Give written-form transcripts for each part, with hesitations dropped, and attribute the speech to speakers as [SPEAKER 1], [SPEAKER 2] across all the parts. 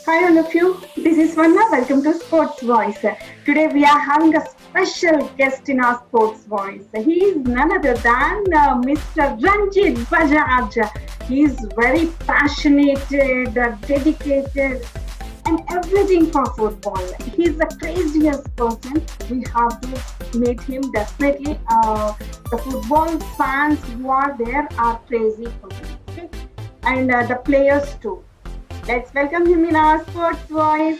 [SPEAKER 1] Hi all of you, this is Vanna. Welcome to Sports Voice. Today we are having a special guest in our Sports Voice. He is none other than Mr. Ranjit Bajaj. He is very passionate, dedicated, and everything for football. He is the craziest person. We have to meet him definitely. The football fans who are there are crazy for him. Okay? And the players too. Let's welcome him in our Sports Voice.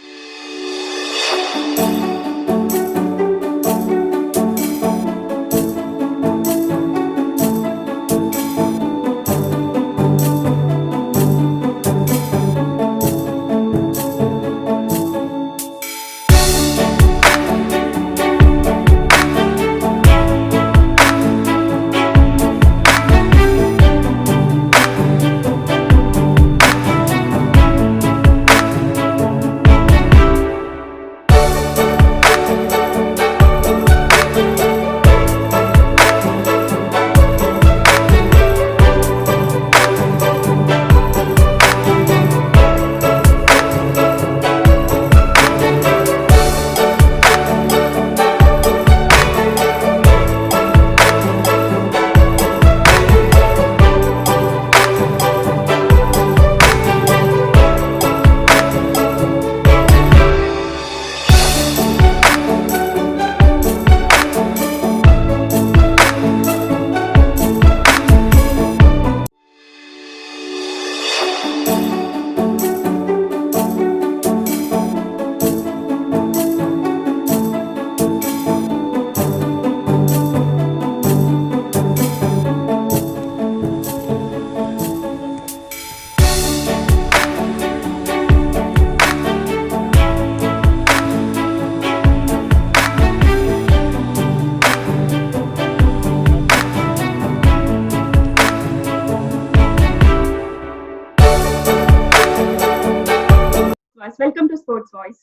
[SPEAKER 1] Welcome to Sports Voice.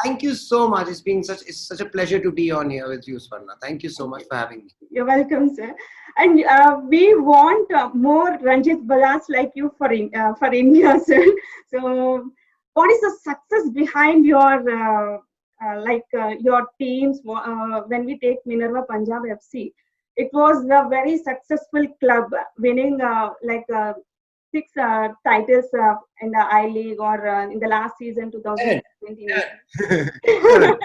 [SPEAKER 2] Thank you so much. It's such a pleasure to be on here with you, Swarna. Thank you so much for having me.
[SPEAKER 1] You're welcome, sir. And we want more Ranjit Bajaj like you for India, sir. So, what is the success behind your teams? When we take Minerva Punjab FC, it was a very successful club, winning six titles in the I League or in the last season
[SPEAKER 2] Correct.
[SPEAKER 1] 2020.
[SPEAKER 2] Correct.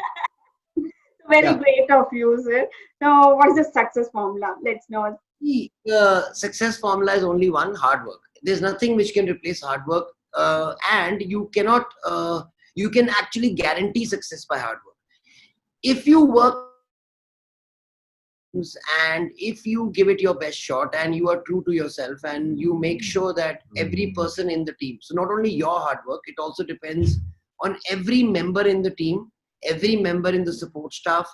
[SPEAKER 1] Very
[SPEAKER 2] Yeah.
[SPEAKER 1] great of you, sir. So, what is the success formula? Let's know.
[SPEAKER 2] The success formula is only one: hard work. There's nothing which can replace hard work, and you cannot. You can actually guarantee success by hard work if you work and if you give it your best shot and you are true to yourself and you make sure that every person in the team, so not only your hard work, it also depends on every member in the team, every member in the support staff,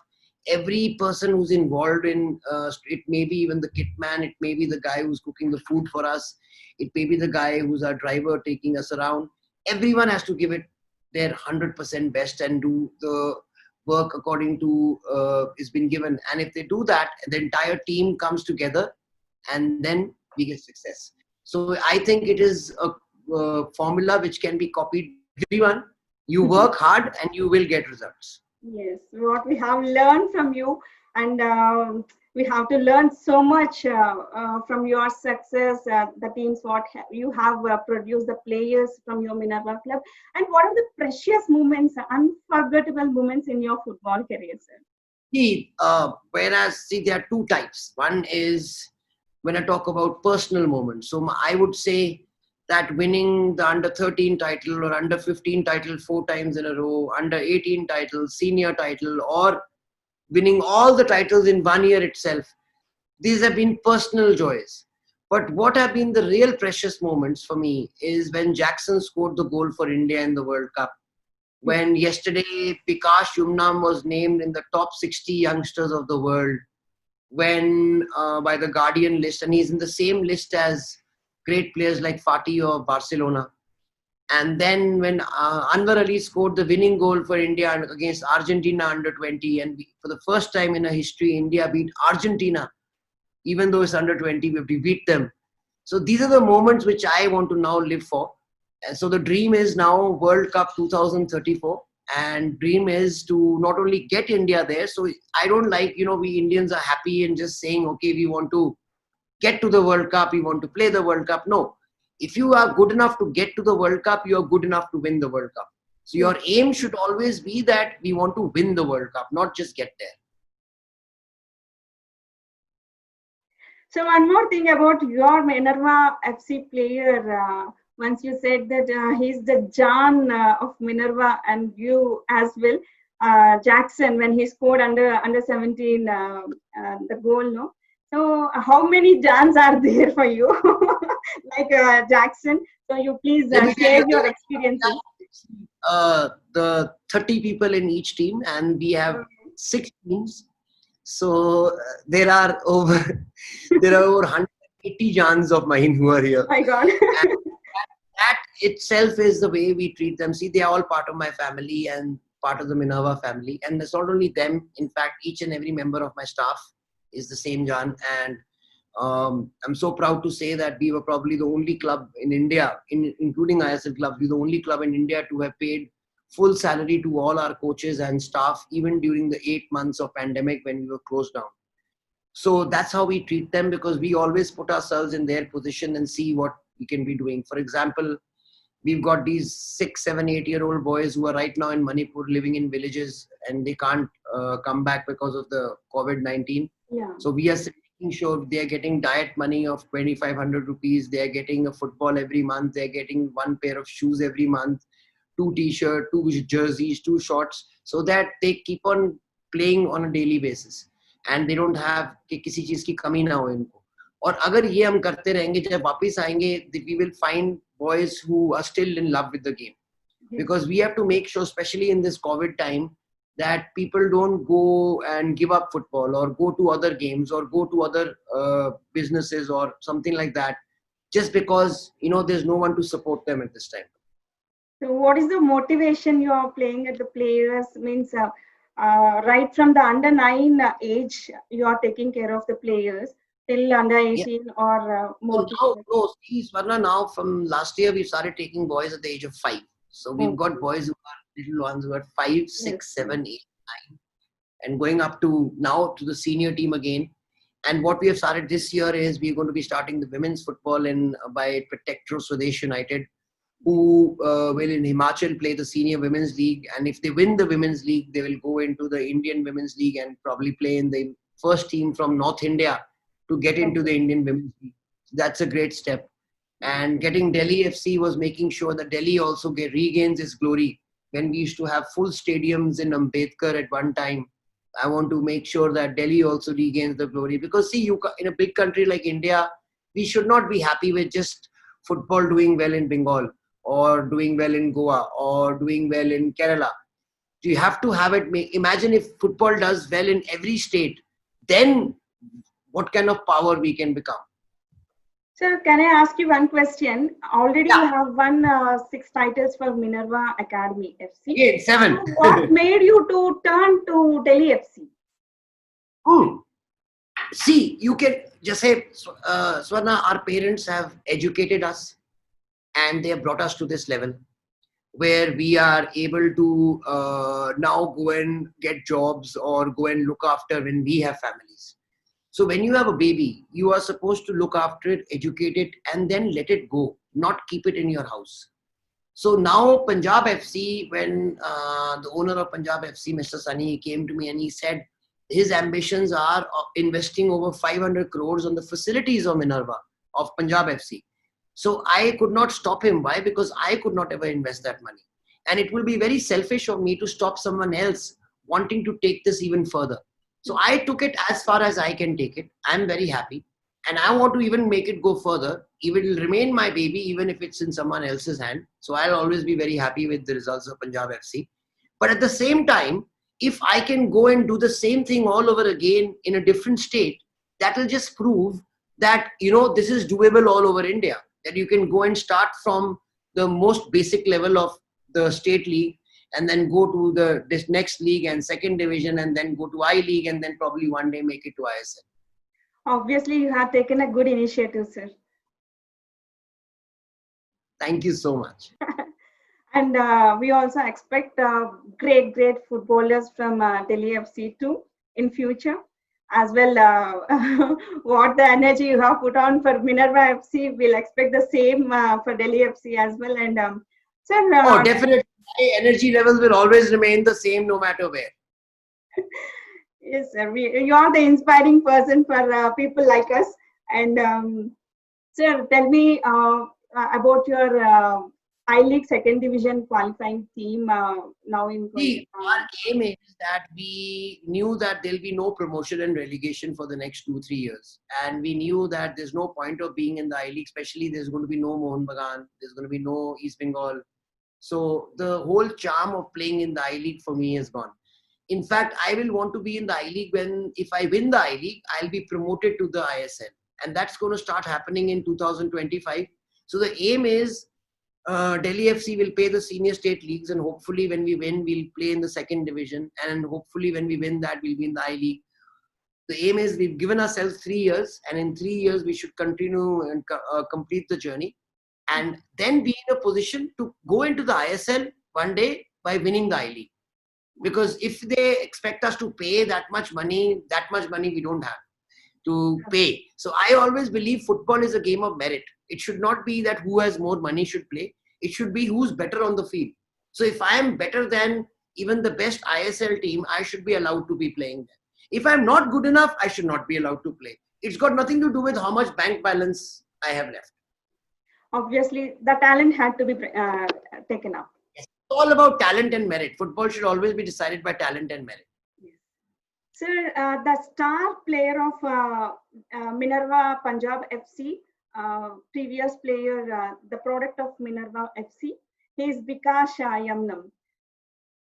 [SPEAKER 2] every person who's involved in it may be even the kit man, it may be the guy who's cooking the food for us, it may be the guy who's our driver taking us around. Everyone has to give it their 100% best and do the work according to is been given, and if they do that, the entire team comes together and then we get success. So I think it is a formula which can be copied by everyone. You work hard and you will get results.
[SPEAKER 1] Yes, what we have learned from you, and we have to learn so much from your success. The teams, you have produced, the players from your Minerva club, and what are the precious moments, unforgettable moments in your football career, sir?
[SPEAKER 2] See, there are two types. One is when I talk about personal moments. So I would say that winning the under 13 title or under 15 title 4 times in a row, under 18 title, senior title, or winning all the titles in 1 year itself, these have been personal joys. But what have been the real precious moments for me is when Jackson scored the goal for India in the World Cup. When yesterday Pikash Yumnam was named in the top 60 youngsters of the world, when by the Guardian list, and he's in the same list as great players like Fati of Barcelona. And then when Anwar Ali scored the winning goal for India against Argentina under 20, and for the first time in our history, India beat Argentina, even though it's under 20, we have to beat them. So these are the moments which I want to now live for. And so the dream is now World Cup 2034, and dream is to not only get India there. So I don't like, we Indians are happy and just saying, okay, we want to get to the World Cup, we want to play the World Cup. No, if you are good enough to get to the World Cup, you are good enough to win the World Cup. So your aim should always be that we want to win the World Cup, not just get there.
[SPEAKER 1] So one more thing about your Minerva FC player. Once you said that he's the John of Minerva, and you as well, Jackson, when he scored under 17 the goal, no. So how many Johns are there for you, like Jackson? So you please share your experiences.
[SPEAKER 2] The 30 people in each team, and we have 6 teams. So there are over 180 Jans of mine who are here.
[SPEAKER 1] My God.
[SPEAKER 2] And that itself is the way we treat them. See, they are all part of my family and part of the Minerva family. And it's not only them. In fact, each and every member of my staff is the same Jan. And I'm so proud to say that we were probably the only club in India, including ISL clubs, we're the only club in India to have paid full salary to all our coaches and staff, even during the 8 months of pandemic when we were closed down. So that's how we treat them, because we always put ourselves in their position and see what we can be doing. For example, we've got these 6, 7, 8-year-old boys who are right now in Manipur living in villages, and they can't come back because of the COVID-19.
[SPEAKER 1] Yeah.
[SPEAKER 2] So we are making sure they are getting diet money of 2,500 rupees. They are getting a football every month. They are getting 1 pair of shoes every month, 2 t-shirts, 2 jerseys, 2 shorts, so that they keep on playing on a daily basis and they don't have कि किसी चीज की कमी ना हो इनको. और अगर ये हम करते रहेंगे, जब वापस आएंगे, we will find boys who are still in love with the game. Because we have to make sure, especially in this COVID time, that people don't go and give up football or go to other games or go to other businesses or something like that, just because there's no one to support them at this time.
[SPEAKER 1] So what is the motivation you are playing at the players? Means right from the under 9 age, you are taking care of the players till under 18 or more.
[SPEAKER 2] No, see, Swarna, now from last year, we started taking boys at the age of 5. So we've got boys who are little ones who are 5, 6, 7, 8, 9, and going up to now to the senior team again. And what we have started this year is we're going to be starting the women's football by Protectro Swadesh United, who will in Himachal play the senior women's league. And if they win the women's league, they will go into the Indian women's league and probably play in the first team from North India to get into the Indian women's league. That's a great step. And getting Delhi FC was making sure that Delhi also regains its glory. When we used to have full stadiums in Ambedkar at one time, I want to make sure that Delhi also regains the glory. Because see, in a big country like India, we should not be happy with just football doing well in Bengal or doing well in Goa or doing well in Kerala. You have to have it. Imagine if football does well in every state, then what kind of power we can become.
[SPEAKER 1] So can I ask you one question? Already you have won 6 titles for Minerva Academy FC.
[SPEAKER 2] Yeah, 7.
[SPEAKER 1] So what made you to turn to Delhi FC?
[SPEAKER 2] See, you can just say, Swarna, our parents have educated us and they have brought us to this level where we are able to now go and get jobs or go and look after when we have families. So when you have a baby, you are supposed to look after it, educate it, and then let it go, not keep it in your house. So now Punjab FC, when the owner of Punjab FC, Mr. Sunny, came to me and he said his ambitions are investing over 500 crores on the facilities of Minerva, of Punjab FC. So I could not stop him. Why? Because I could not ever invest that money. And it will be very selfish of me to stop someone else wanting to take this even further. So I took it as far as I can take it. I'm very happy. And I want to even make it go further. It will remain my baby even if it's in someone else's hand. So I'll always be very happy with the results of Punjab FC. But at the same time, if I can go and do the same thing all over again in a different state, that will just prove that, this is doable all over India. That you can go and start from the most basic level of the state league and then go to this next league and second division and then go to I League and then probably one day make it to ISL.
[SPEAKER 1] Obviously, you have taken a good initiative, sir.
[SPEAKER 2] Thank you so much.
[SPEAKER 1] And we also expect great, great footballers from Delhi FC too in future as well. What the energy you have put on for Minerva FC, we'll expect the same for Delhi FC as well. And sir,
[SPEAKER 2] Oh, definitely. My energy levels will always remain the same no matter where.
[SPEAKER 1] yes, sir, you are the inspiring person for people like us. And sir, tell me about your I-League second division qualifying team now in
[SPEAKER 2] See,
[SPEAKER 1] 20.
[SPEAKER 2] our aim is that we knew that there'll be no promotion and relegation for the next 2-3 years. And we knew that there's no point of being in the I-League, especially there's going to be no Mohun Bagan, there's going to be no East Bengal. So the whole charm of playing in the I-League for me is gone. In fact, I will want to be in the I-League when, if I win the I-League, I'll be promoted to the ISL. And that's going to start happening in 2025. So the aim is Delhi FC will play the senior state leagues, and hopefully when we win, we'll play in the second division. And hopefully when we win that, we'll be in the I-League. The aim is we've given ourselves 3 years, and in 3 years, we should continue and complete the journey. And then be in a position to go into the ISL one day by winning the I-League. Because if they expect us to pay that much money we don't have to pay. So I always believe football is a game of merit. It should not be that who has more money should play. It should be who's better on the field. So if I am better than even the best ISL team, I should be allowed to be playing there. If I'm not good enough, I should not be allowed to play. It's got nothing to do with how much bank balance I have left.
[SPEAKER 1] Obviously, the talent had to be taken up.
[SPEAKER 2] Yes. It's all about talent and merit. Football should always be decided by talent and merit.
[SPEAKER 1] Yes. Sir, the star player of Minerva Punjab FC, previous player, the product of Minerva FC, he is Bikash Yamnam,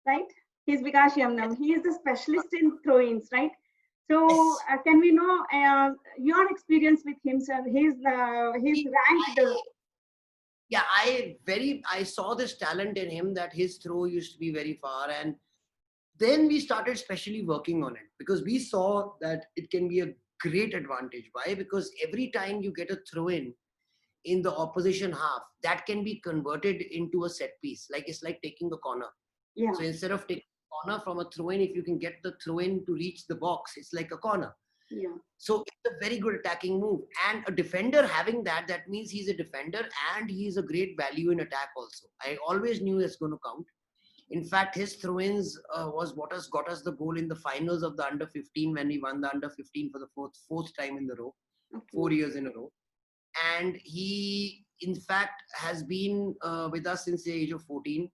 [SPEAKER 1] right? He's Bikash Yamnam. He is the specialist in throw-ins, right? So
[SPEAKER 2] Yes.
[SPEAKER 1] can we know your experience with him, sir? He's ranked.
[SPEAKER 2] Yeah, I saw this talent in him, that his throw used to be very far, and then we started specially working on it because we saw that it can be a great advantage. Why? Because every time you get a throw in the opposition half, that can be converted into a set piece. Like it's like taking a corner.
[SPEAKER 1] Yeah.
[SPEAKER 2] So instead of taking a corner from a throw in, if you can get the throw in to reach the box, it's like a corner.
[SPEAKER 1] Yeah.
[SPEAKER 2] So it's a very good attacking move. And a defender having that means he's a defender and he's a great value in attack also. I always knew it's going to count. In fact, his throw-ins was what has got us the goal in the finals of the under-15 when we won the under-15 for the fourth time in the row, 4 years in a row. And he, in fact, has been with us since the age of 14.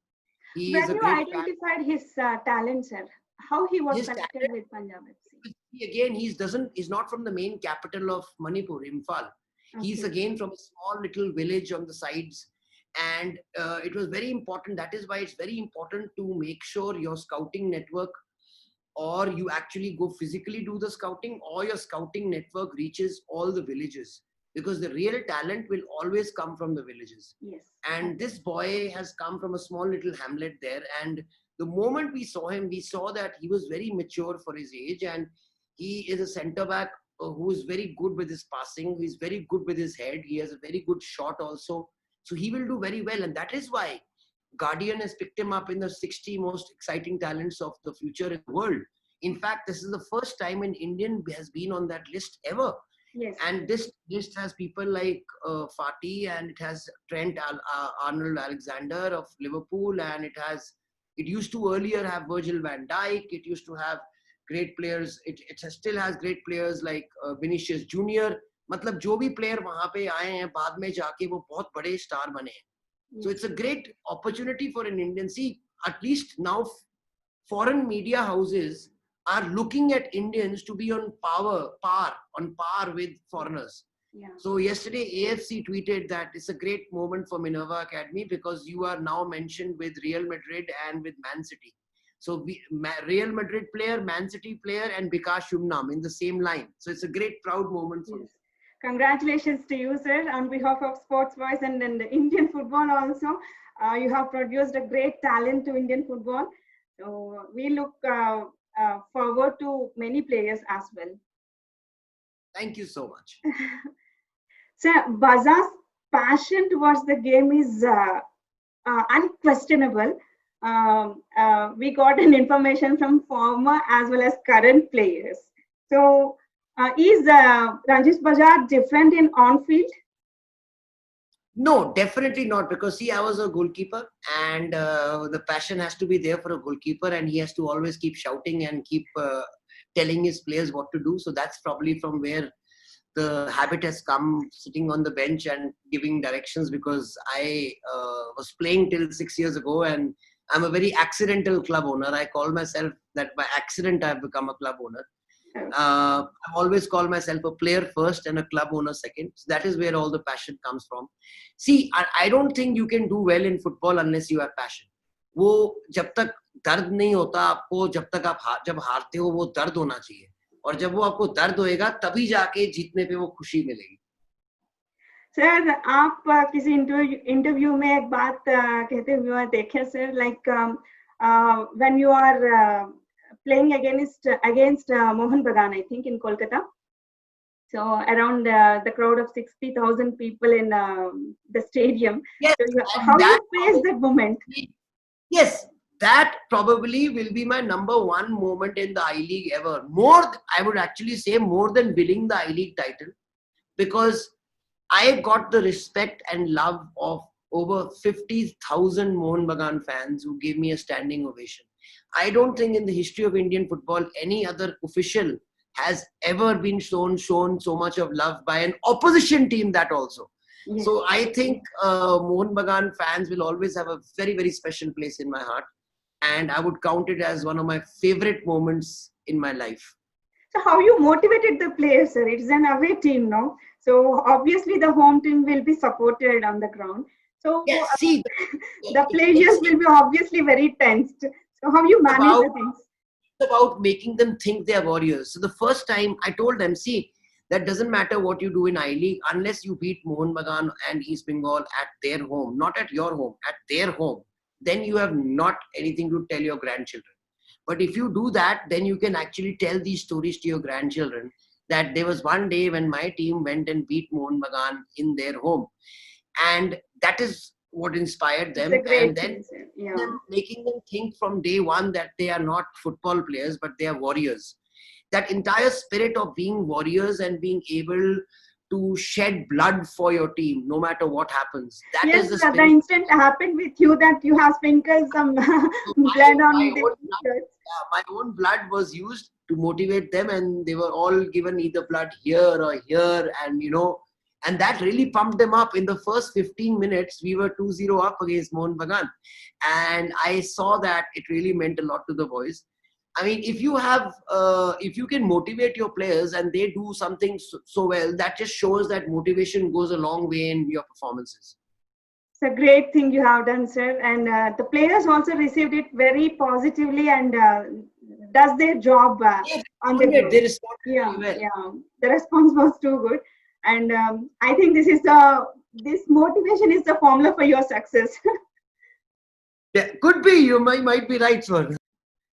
[SPEAKER 1] When you identified his talent, sir, how he was connected with Punjab FC?
[SPEAKER 2] Again, he's not from the main capital of Manipur, Imphal. Okay. He's again from a small little village on the sides. And it was very important. That is why it's very important to make sure your scouting network, or you actually go physically do the scouting, or your scouting network reaches all the villages, because the real talent will always come from the villages.
[SPEAKER 1] Yes.
[SPEAKER 2] And this boy has come from a small little hamlet there. And the moment we saw him, we saw that he was very mature for his age, and he is a centre back who is very good with his passing. He's very good with his head. He has a very good shot also. So he will do very well. And that is why Guardian has picked him up in the 60 most exciting talents of the future in the world. In fact, this is the first time an Indian has been on that list ever.
[SPEAKER 1] Yes.
[SPEAKER 2] And this list has people like Fati, and it has Trent Alexander of Liverpool, and it used to earlier have Virgil van Dijk. It used to have great players. It still has great players like Vinicius Junior. मतलब जो भी player वहाँ पे आए हैं बाद में जाके वो बहुत बड़े star बने हैं. So it's a great opportunity for an Indian. See, at least now foreign media houses are looking at Indians to be on par with foreigners.
[SPEAKER 1] Yeah.
[SPEAKER 2] So yesterday AFC tweeted that it's a great moment for Minerva Academy because you are now mentioned with Real Madrid and with Man City. So Real Madrid player, Man City player, and Bikash Yamnam in the same line. So it's a great proud moment for me.
[SPEAKER 1] Congratulations to you, sir, on behalf of Sports Voice and the Indian football also. You have produced a great talent to Indian football. So we look forward to many players as well.
[SPEAKER 2] Thank you so much.
[SPEAKER 1] Sir, Baza's passion towards the game is unquestionable. We got an information from former as well as current players. So, is Ranjit Bajaj different in on-field?
[SPEAKER 2] No, definitely not. Because see, I was a goalkeeper, and the passion has to be there for a goalkeeper, and he has to always keep shouting and keep telling his players what to do. So that's probably from where the habit has come, sitting on the bench and giving directions. Because I was playing till 6 years ago, and I'm a very accidental club owner. I call myself that by accident I've become a club owner. I've always called myself a player first and a club owner second. So that is where all the passion comes from. See, I don't think you can do well in football unless you have passion. वो जब तक दर्द नहीं होता आपको, जब तक आप जब हारते हो वो दर्द होना चाहिए, और जब वो आपको दर्द होएगा तभी जाके जीतने पे वो खुशी मिलेगी.
[SPEAKER 1] सर, आप किसी इंटरव्यू में एक बात कहते हुए देखे sir, like when you are playing against Mohan Bagan, I think, in Kolkata. So around the crowd of 60,000 people in the stadium.
[SPEAKER 2] Yes,
[SPEAKER 1] so how you face that moment?
[SPEAKER 2] Yes, that probably will be my number one moment in the I-League ever. More, I would actually say more than winning the I-League title, because I got the respect and love of over 50,000 Mohan Bagan fans who gave me a standing ovation. I don't think in the history of Indian football any other official has ever been shown so much of love by an opposition team, that also. Yes. So I think Mohan Bagan fans will always have a very, very special place in my heart. And I would count it as one of my favorite moments in my life.
[SPEAKER 1] So how you motivated the players, sir? It's an away team, no? So obviously the home team will be supported on the ground. So
[SPEAKER 2] yes, see,
[SPEAKER 1] the players will be obviously very tensed. So how you manage the things?
[SPEAKER 2] It's about making them think they are warriors. So the first time I told them, see, that doesn't matter what you do in I-League unless you beat Mohan Bagan and East Bengal at their home, not at your home, at their home. Then you have not anything to tell your grandchildren. But if you do that, then you can actually tell these stories to your grandchildren, that there was one day when my team went and beat Mohan Bagan in their home. And that is what inspired them. And then making them think from day one that they are not football players, but they are warriors. That entire spirit of being warriors and being able to shed blood for your team, no matter what happens. That
[SPEAKER 1] yes,
[SPEAKER 2] is the spirit.
[SPEAKER 1] The instant happened with you that you have sprinkled some blood on the shirts.
[SPEAKER 2] My own blood was used to motivate them, and they were all given either blood here or here, and and that really pumped them up. In the first 15 minutes, we were 2-0 up against Mohan Bagan. And I saw that it really meant a lot to the boys. I mean, if you can motivate your players and they do something so well, that just shows that motivation goes a long way in your performances.
[SPEAKER 1] It's a great thing you have done, sir. And the players also received it very positively and does their job on the
[SPEAKER 2] they responded
[SPEAKER 1] well.
[SPEAKER 2] Yeah,
[SPEAKER 1] the response was too good. And I think this motivation is the formula for your success.
[SPEAKER 2] Yeah, could be. You might be right, sir.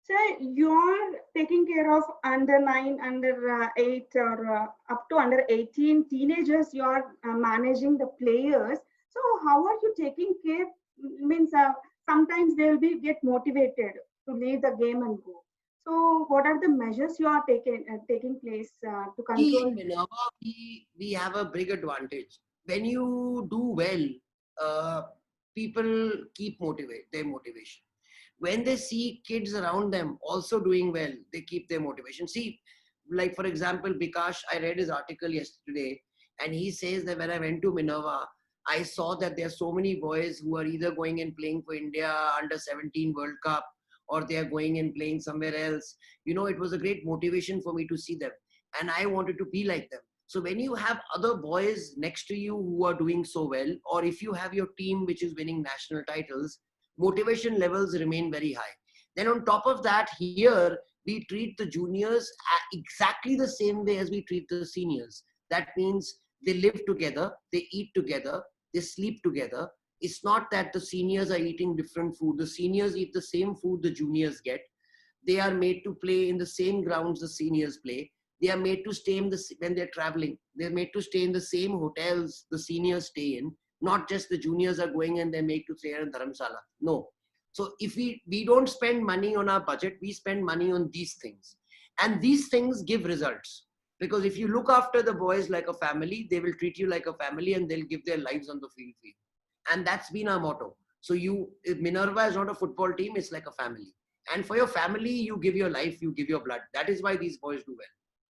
[SPEAKER 1] So you're taking care of under 9, under 8, or up to under 18 teenagers. You're managing the players. So how are you taking care? Means sometimes they'll get motivated to leave the game and go. So what are the measures you are taking place to control?
[SPEAKER 2] We have a big advantage. When you do well, people keep their motivation. When they see kids around them also doing well, they keep their motivation. See, like for example, Bikash, I read his article yesterday, and he says that when I went to Minerva, I saw that there are so many boys who are either going and playing for India under 17 World Cup, or they are going and playing somewhere else. It was a great motivation for me to see them. And I wanted to be like them. So when you have other boys next to you who are doing so well, or if you have your team which is winning national titles, motivation levels remain very high. Then on top of that, here, we treat the juniors exactly the same way as we treat the seniors. That means they live together, they eat together, they sleep together. It's not that the seniors are eating different food. The seniors eat the same food the juniors get. They are made to play in the same grounds the seniors play. They are made to stay when they're traveling. They're made to stay in the same hotels the seniors stay in. Not just the juniors are going and they're made to stay in Dharamsala. No. So if we don't spend money on our budget, we spend money on these things. And these things give results. Because if you look after the boys like a family, they will treat you like a family and they'll give their lives on the field. And that's been our motto. So Minerva is not a football team, it's like a family. And for your family, you give your life, you give your blood. That is why these boys do well.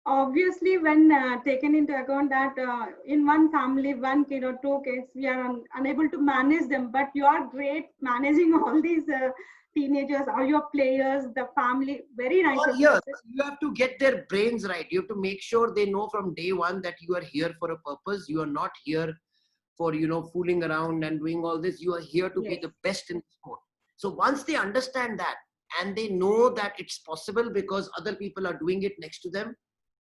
[SPEAKER 1] Obviously, when taken into account that in one family, one kid or two kids, we are unable to manage them, but you are great managing all these teenagers, all your players, the family, very nice.
[SPEAKER 2] Yes, you have to get their brains right. You have to make sure they know from day one that you are here for a purpose. You are not here for, fooling around and doing all this. You are here to be the best in the sport. So once they understand that and they know that it's possible because other people are doing it next to them,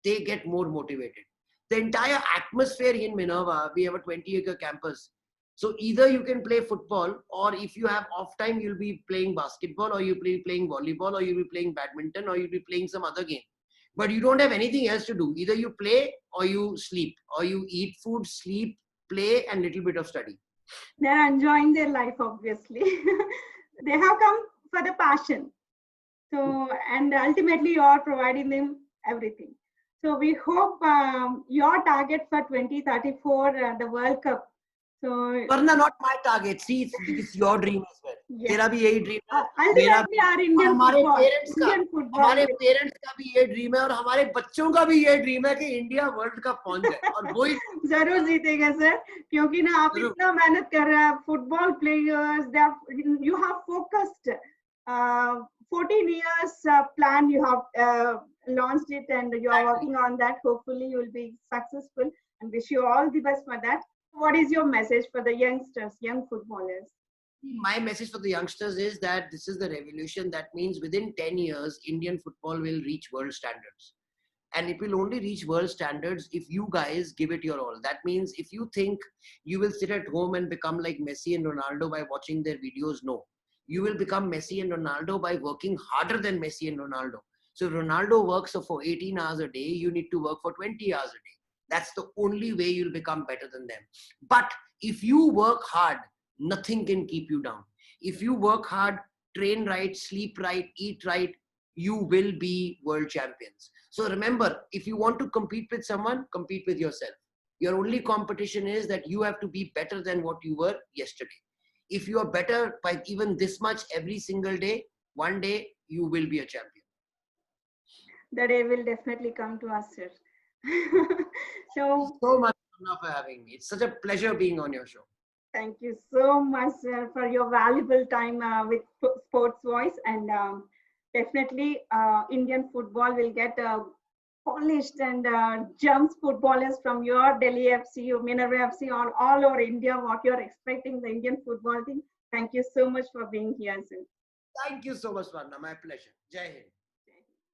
[SPEAKER 2] they get more motivated. The entire atmosphere in Minerva, we have a 20-acre campus. So either you can play football, or if you have off time, you'll be playing basketball, or you'll be playing volleyball, or you'll be playing badminton, or you'll be playing some other game. But you don't have anything else to do. Either you play or you sleep, or you eat food, sleep, play, and little bit of study.
[SPEAKER 1] They're enjoying their life, obviously. They have come for the passion. So, and ultimately you are providing them everything. So we hope your target for 2034, the World Cup. So,
[SPEAKER 2] Varna, not my target. See, it's your dream as well. तेरा भी यही dream है.
[SPEAKER 1] Ultimately, our Indian football.
[SPEAKER 2] हमारे parents का भी ये dream है और हमारे बच्चों का भी ये dream है कि इंडिया वर्ल्ड कप पहुंच जाए और वही
[SPEAKER 1] जरूर जीतेगा सर, क्योंकि ना आप इतना मेहनत कर रहे हैं. Football players, you have focused. 14 years plan you have launched it and you are working on that. Hopefully you will be successful and wish you all the best for that. What is your message for the youngsters, young footballers?
[SPEAKER 2] My message for the youngsters is that this is the revolution. That means within 10 years, Indian football will reach world standards. And it will only reach world standards if you guys give it your all. That means if you think you will sit at home and become like Messi and Ronaldo by watching their videos, no. You will become Messi and Ronaldo by working harder than Messi and Ronaldo. So if Ronaldo works for 18 hours a day, you need to work for 20 hours a day. That's the only way you'll become better than them. But if you work hard, nothing can keep you down. If you work hard, train right, sleep right, eat right, you will be world champions. So remember, if you want to compete with someone, compete with yourself. Your only competition is that you have to be better than what you were yesterday. If you are better by even this much every single day, one day you will be a champion.
[SPEAKER 1] The day will definitely come to us, sir.
[SPEAKER 2] So much for having me. It's such a pleasure being on your show.
[SPEAKER 1] Thank you so much, sir, for your valuable time with Sports Voice. And definitely Indian football will get polished and jumps footballers from your Delhi FC, Minerva FC, all over India, what you're expecting the Indian football team. Thank you so much for being here, sir.
[SPEAKER 2] Thank you so much, Varna. My pleasure. Jai Hind.